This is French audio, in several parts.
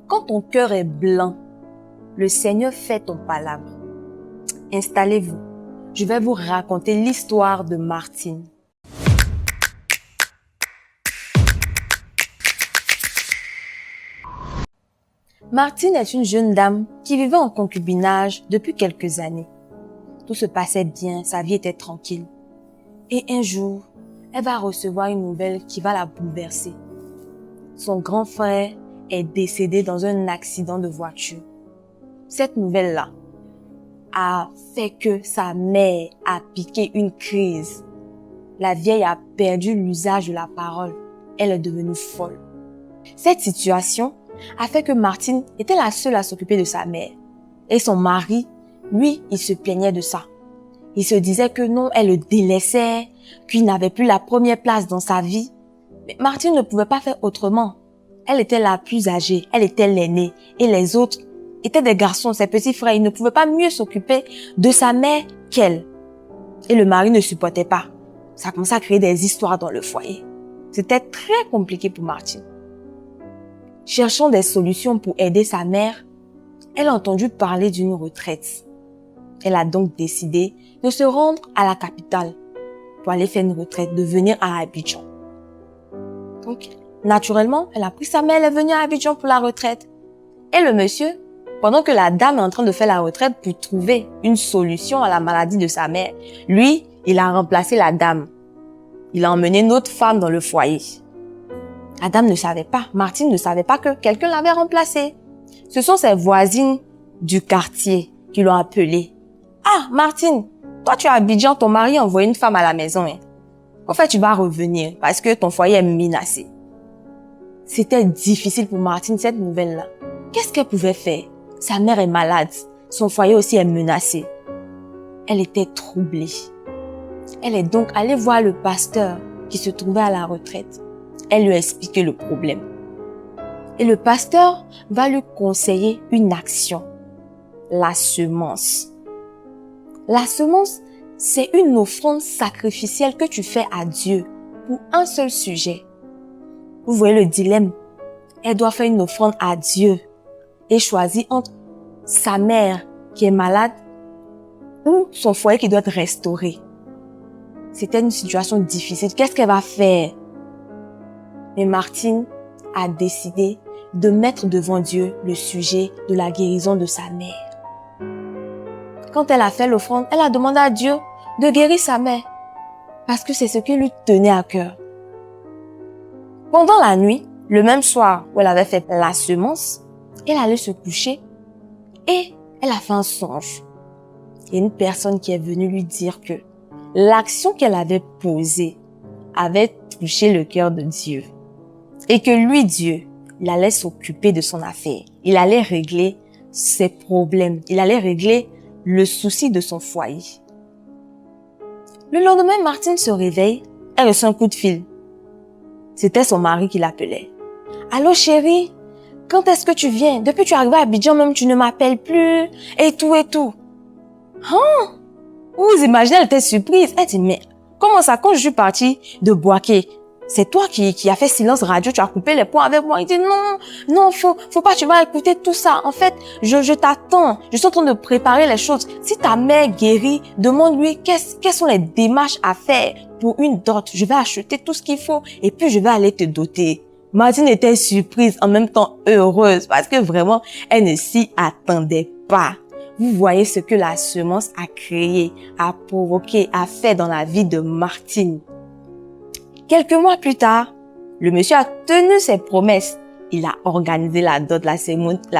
Quand ton cœur est blanc, le Seigneur fait ton palabre. Installez-vous. Je vais vous raconter l'histoire de Martine. Martine est une jeune dame qui vivait en concubinage depuis quelques années. Tout se passait bien, sa vie était tranquille. Et un jour, elle va recevoir une nouvelle qui va la bouleverser. Son grand frère est décédé dans un accident de voiture. Cette nouvelle-là a fait que sa mère a piqué une crise. La vieille a perdu l'usage de la parole. Elle est devenue folle. Cette situation a fait que Martine était la seule à s'occuper de sa mère. Et son mari, lui, il se plaignait de ça. Il se disait que non, elle le délaissait, qu'il n'avait plus la première place dans sa vie. Mais Martine ne pouvait pas faire autrement. Elle était la plus âgée, elle était l'aînée. Et les autres étaient des garçons, ses petits frères. Ils ne pouvaient pas mieux s'occuper de sa mère qu'elle. Et le mari ne supportait pas. Ça commençait à créer des histoires dans le foyer. C'était très compliqué pour Martine. Cherchant des solutions pour aider sa mère, elle a entendu parler d'une retraite. Elle a donc décidé de se rendre à la capitale pour aller faire une retraite, de venir à Abidjan. Donc, naturellement, elle a pris sa mère, elle est venue à Abidjan pour la retraite. Et le monsieur, pendant que la dame est en train de faire la retraite pour trouver une solution à la maladie de sa mère, lui, il a remplacé la dame. Il a emmené une autre femme dans le foyer. La dame ne savait pas, Martine ne savait pas que quelqu'un l'avait remplacée. Ce sont ses voisines du quartier qui l'ont appelée. « Ah, Martine, toi tu es à Abidjan, ton mari a envoyé une femme à la maison. En fait, tu vas revenir parce que ton foyer est menacé. » C'était difficile pour Martine, cette nouvelle-là. Qu'est-ce qu'elle pouvait faire? Sa mère est malade, son foyer aussi est menacé. Elle était troublée. Elle est donc allée voir le pasteur qui se trouvait à la retraite. Elle lui a expliqué le problème. Et le pasteur va lui conseiller une action. La semence. La semence, c'est une offrande sacrificielle que tu fais à Dieu pour un seul sujet. Vous voyez le dilemme. Elle doit faire une offrande à Dieu et choisir entre sa mère qui est malade ou son foyer qui doit être restauré. C'était une situation difficile. Qu'est-ce qu'elle va faire? Mais Martine a décidé de mettre devant Dieu le sujet de la guérison de sa mère. Quand elle a fait l'offrande, elle a demandé à Dieu de guérir sa mère parce que c'est ce qui lui tenait à cœur. Pendant la nuit, le même soir où elle avait fait la semence, elle allait se coucher et elle a fait un songe. Il y a une personne qui est venue lui dire que l'action qu'elle avait posée avait touché le cœur de Dieu. Et que lui, Dieu, il allait s'occuper de son affaire. Il allait régler ses problèmes. Il allait régler le souci de son foyer. Le lendemain, Martine se réveille. Elle reçoit un coup de fil. C'était son mari qui l'appelait. « Allô chérie, quand est-ce que tu viens? Depuis que tu es arrivée à Abidjan même, tu ne m'appelles plus. Et tout, et tout. » Hein? Vous imaginez, elle était surprise. Elle dit, mais comment ça, quand je suis partie de Boaké, c'est toi qui as fait silence radio, tu as coupé les ponts avec moi. Il dit, non, faut pas, tu vas écouter tout ça. En fait, je t'attends. Je suis en train de préparer les choses. Si ta mère guérit, demande-lui quelles sont les démarches à faire pour une dot. Je vais acheter tout ce qu'il faut et puis je vais aller te doter. Martine était surprise, en même temps heureuse parce que vraiment, elle ne s'y attendait pas. Vous voyez ce que la semence a créé, a provoqué, a fait dans la vie de Martine. Quelques mois plus tard, le monsieur a tenu ses promesses. Il a organisé la dot, la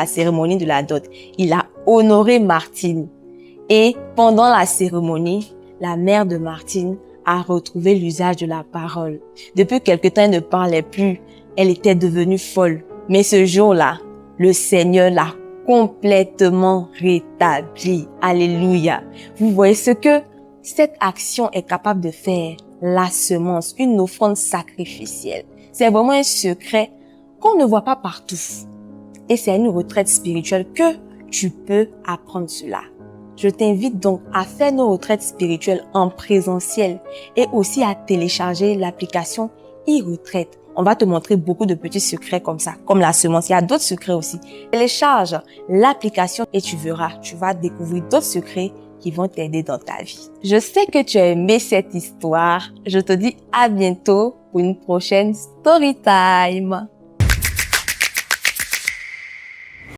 cérémonie de la dot. Il a honoré Martine. Et pendant la cérémonie, la mère de Martine a retrouvé l'usage de la parole. Depuis quelque temps, elle ne parlait plus. Elle était devenue folle. Mais ce jour-là, le Seigneur l'a complètement rétablie. Alléluia. Vous voyez ce que cette action est capable de faire. La semence, une offrande sacrificielle. C'est vraiment un secret qu'on ne voit pas partout. Et c'est une retraite spirituelle que tu peux apprendre cela. Je t'invite donc à faire nos retraites spirituelles en présentiel et aussi à télécharger l'application e-retraite On va te montrer beaucoup de petits secrets comme ça, comme la semence. Il y a d'autres secrets aussi. Télécharge l'application et tu verras, tu vas découvrir d'autres secrets qui vont t'aider dans ta vie. Je sais que tu as aimé cette histoire. Je te dis à bientôt pour une prochaine story time.